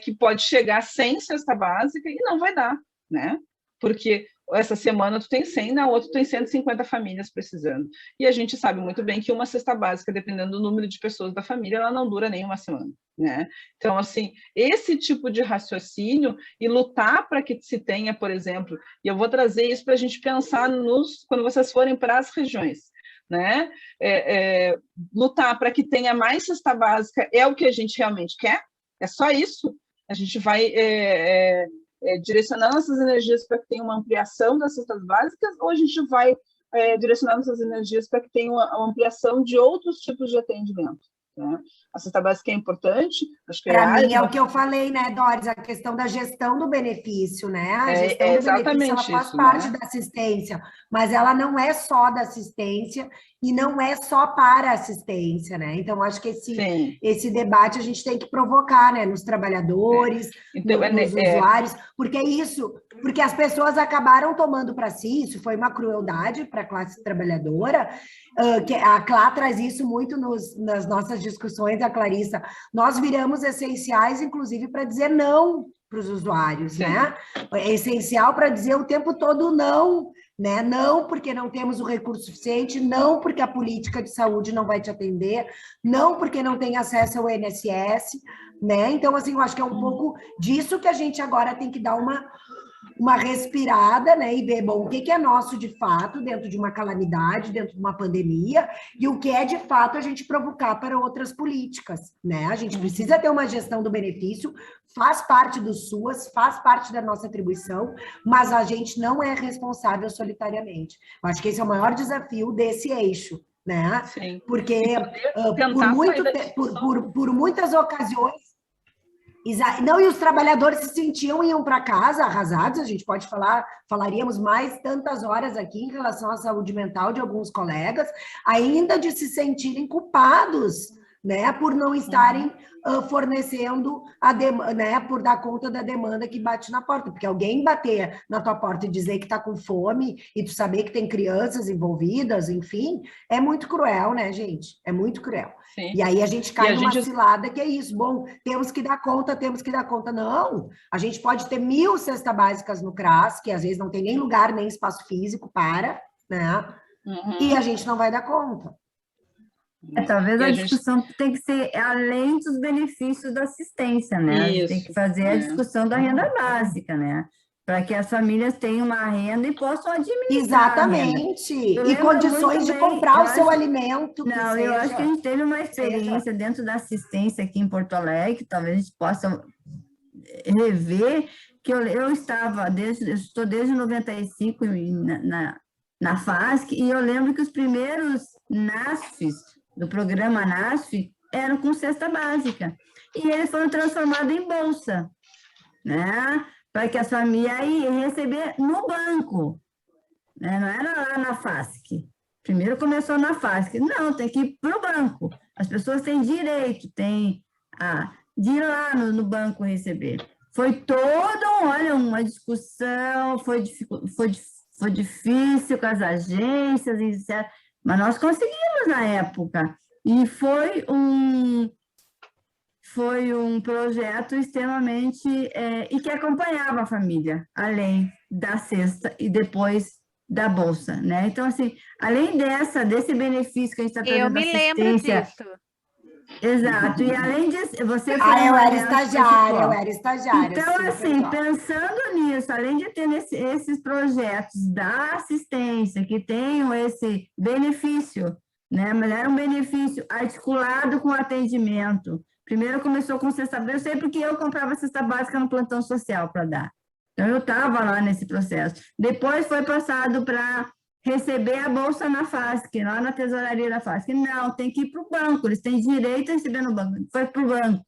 que pode chegar sem cesta básica e não vai dar, né? Porque essa semana tu tem 100, na outra tu tem 150 famílias precisando. E a gente sabe muito bem que uma cesta básica, dependendo do número de pessoas da família, ela não dura nem uma semana, né? Então, assim, esse tipo de raciocínio e lutar para que se tenha, por exemplo, e eu vou trazer isso para a gente pensar quando vocês forem para as regiões, né? Lutar para que tenha mais cesta básica é o que a gente realmente quer? É só isso? A gente vai direcionando essas energias para que tenha uma ampliação das cestas básicas, ou a gente vai direcionando essas energias para que tenha uma ampliação de outros tipos de atendimento, né? A cesta básica é importante, acho que para mim é o que eu falei, né, Doris, a questão da gestão do benefício, né? A gestão do benefício, ela faz parte, né, da assistência, mas ela não é só da assistência e não é só para a assistência, né? Então, acho que esse debate a gente tem que provocar, né, nos trabalhadores, então, nos usuários, porque é isso, porque as pessoas acabaram tomando para si, isso foi uma crueldade para a classe trabalhadora, que a Clá traz isso muito nas nossas discussões, a Clarissa, nós viramos essenciais, inclusive, para dizer não para os usuários, né? É essencial para dizer o tempo todo não, né? Não porque não temos o recurso suficiente, não porque a política de saúde não vai te atender, não porque não tem acesso ao INSS, né? Então, assim, eu acho que é um pouco disso que a gente agora tem que dar uma respirada, né, e ver, bom, o que é nosso de fato dentro de uma calamidade, dentro de uma pandemia, e o que é de fato a gente provocar para outras políticas, né? A gente precisa ter uma gestão do benefício, faz parte do SUAS, faz parte da nossa atribuição, mas a gente não é responsável solitariamente. Eu acho que esse é o maior desafio desse eixo, né? Sim. Porque por muitas ocasiões não, e os trabalhadores se sentiam, iam para casa arrasados, a gente pode falaríamos mais tantas horas aqui em relação à saúde mental de alguns colegas, ainda de se sentirem culpados, né, por não estarem fornecendo né, por dar conta da demanda que bate na porta, porque alguém bater na tua porta e dizer que está com fome e tu saber que tem crianças envolvidas, enfim, é muito cruel, né, gente? É muito cruel. Sim. E aí a gente cai numa cilada que é isso, bom, temos que dar conta. Não, a gente pode ter 1000 cestas básicas no CRAS, que às vezes não tem nem lugar, nem espaço físico para, né? E a gente não vai dar conta. Talvez E a a gente- discussão tem que ser além dos benefícios da assistência, né? A gente tem que Isso, fazer a discussão da renda básica, né? Para que as famílias tenham uma renda e possam administrar a renda. Exatamente. Eu E lembro condições muito de bem, comprar eu o seu acho- alimento. que Não, eu acho que a seja- gente teve uma experiência dentro da assistência aqui em Porto Alegre, que talvez a gente possa rever, que eu estou desde 95 na FASC, e eu lembro que os primeiros NASFs, do programa NASF, eram com cesta básica, e eles foram transformados em bolsa, né? Para que as famílias iam receber no banco, né? Não era lá na FASC. Primeiro começou na FASC. Não, tem que ir para o banco. As pessoas têm direito, de ir lá no banco receber. Foi uma discussão, foi difícil com as agências, etc. Mas nós conseguimos na época. E foi um projeto extremamente... e que acompanhava a família, além da cesta e depois da bolsa, né? Então, assim, além desse benefício que a gente está trazendo Eu me lembro disso. Exato, e além disso, você... eu era estagiária. Então, sim, assim, pessoal. pensando nisso, além de ter esses projetos da assistência que tenham esse benefício, né? Mas era um benefício articulado com atendimento. Primeiro começou com cesta básica, eu sei porque eu comprava cesta básica no plantão social para dar. Então, eu estava lá nesse processo. Depois foi passado para receber a bolsa na FASC, lá na tesouraria da FASC. Não, tem que ir para o banco, eles têm direito a receber no banco. Foi para o banco.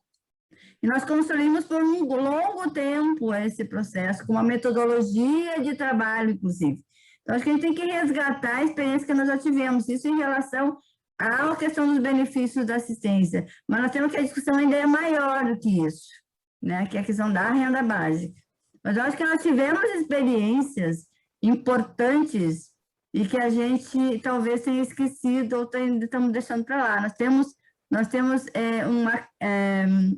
E nós construímos por um longo tempo esse processo, com uma metodologia de trabalho, inclusive. Então, acho que a gente tem que resgatar a experiência que nós já tivemos, isso em relação à questão dos benefícios da assistência. Mas nós temos que a discussão ainda é maior do que isso, né? Que é a questão da renda básica. Mas eu acho que nós tivemos experiências importantes e que a gente talvez tenha esquecido ou estamos deixando para lá. Nós temos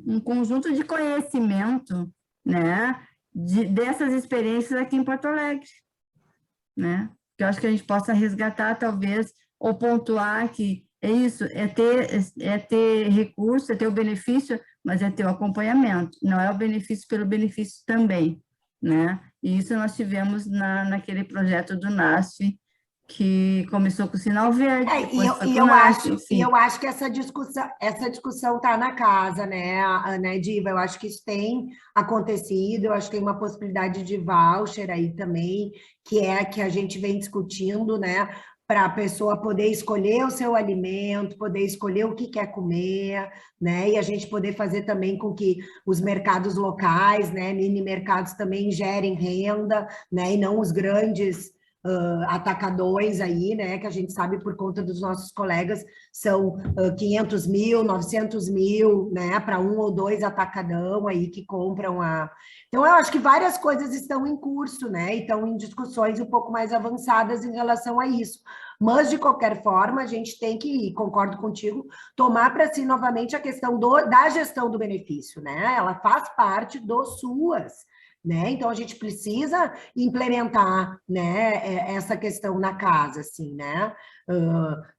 um conjunto de conhecimento, né, dessas experiências aqui em Porto Alegre, né? Que eu acho que a gente possa resgatar, talvez, ou pontuar que é isso, é ter recurso, é ter o benefício, mas é ter o acompanhamento. Não é o benefício pelo benefício também, né? E isso nós tivemos naquele projeto do NASF, que começou com o sinal verde. Eu acho que essa discussão está na casa, né, Diva? Eu acho que isso tem acontecido, eu acho que tem uma possibilidade de voucher aí também, que é que a gente vem discutindo, né? Para a pessoa poder escolher o seu alimento, poder escolher o que quer comer, né? E a gente poder fazer também com que os mercados locais, né, mini mercados também gerem renda, né? E não os grandes atacadões aí, né, que a gente sabe por conta dos nossos colegas, são 500 mil, 900 mil, né, para um ou dois atacadão aí que compram Então, eu acho que várias coisas estão em curso, né, e estão em discussões um pouco mais avançadas em relação a isso. Mas, de qualquer forma, a gente tem que, concordo contigo, tomar para si novamente a questão da gestão do benefício, né, ela faz parte dos SUAS, né? Então, a gente precisa implementar, né, essa questão na casa, assim, né?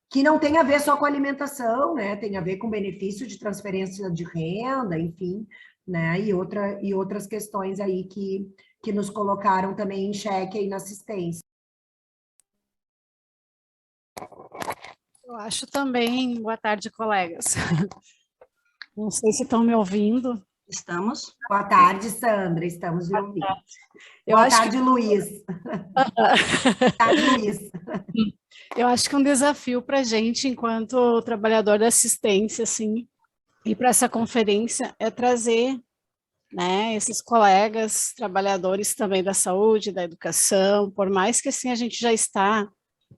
Que não tem a ver só com alimentação, né? Tem a ver com benefício de transferência de renda, enfim, né? E outras questões aí que nos colocaram também em xeque aí na assistência. Eu acho também... Boa tarde, colegas. Não sei se estão me ouvindo. Estamos. Boa tarde, Sandra. Estamos me ouvindo. Boa tarde, Luiz. Boa tarde, Luiz. Eu acho que um desafio para a gente, enquanto trabalhador da assistência, assim, e para essa conferência, é trazer, né, esses colegas trabalhadores também da saúde, da educação, por mais que assim a gente já está,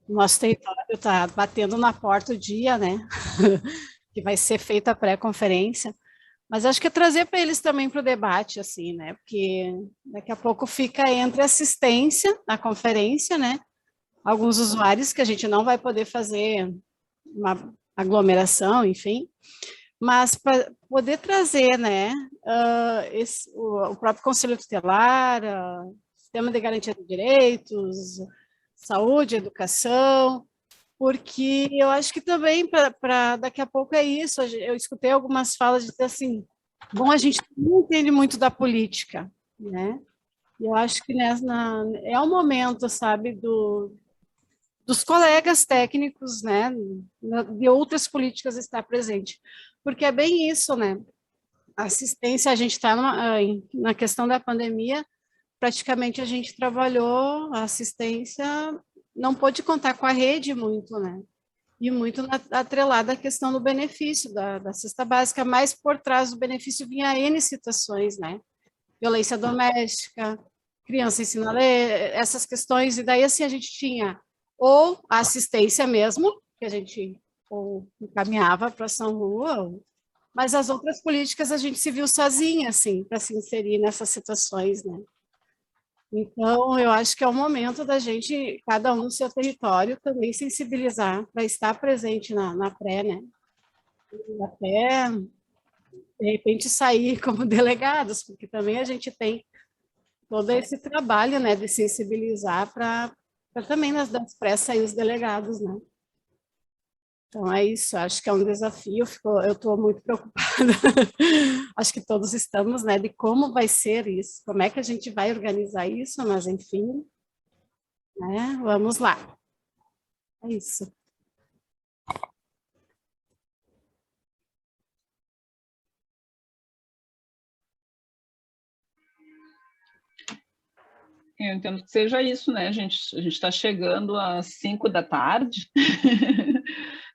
o nosso território está batendo na porta o dia, né, que vai ser feita a pré-conferência. Mas acho que é trazer para eles também para o debate, assim, né? Porque daqui a pouco fica entre assistência na conferência, né? Alguns usuários que a gente não vai poder fazer uma aglomeração, enfim. Mas para poder trazer, né? O próprio Conselho Tutelar, Sistema de Garantia de Direitos, Saúde, Educação, porque eu acho que também, para daqui a pouco é isso, eu escutei algumas falas de dizer assim, bom, a gente não entende muito da política, né? E eu acho que é o momento, sabe, dos colegas técnicos, né, de outras políticas estar presente, porque é bem isso, né? A assistência, a gente está na questão da pandemia, praticamente a gente trabalhou a assistência, não pôde contar com a rede muito, né? E muito atrelada à questão do benefício da cesta básica, mas por trás do benefício vinha N situações, né? Violência doméstica, criança ensina a ler, essas questões, e daí assim a gente tinha ou a assistência mesmo, que a gente ou encaminhava para ação rua, mas as outras políticas a gente se viu sozinha, assim, para se inserir nessas situações, né? Então, eu acho que é o momento da gente, cada um no seu território, também sensibilizar para estar presente na pré, né? E até, de repente, sair como delegados, porque também a gente tem todo esse trabalho, né, de sensibilizar para também das pré sair os delegados, né? Então, é isso, acho que é um desafio, eu estou muito preocupada, acho que todos estamos, né, de como vai ser isso, como é que a gente vai organizar isso, mas, enfim, né, vamos lá. É isso. Eu entendo que seja isso, né, gente? A gente está chegando às 5 da tarde,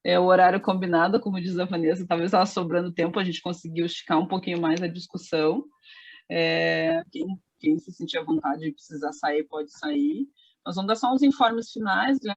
é o horário combinado, como diz a Vanessa, talvez ela sobrando tempo, a gente conseguiu esticar um pouquinho mais a discussão. Quem se sentir à vontade de precisar sair, pode sair. Nós vamos dar só uns informes finais, né?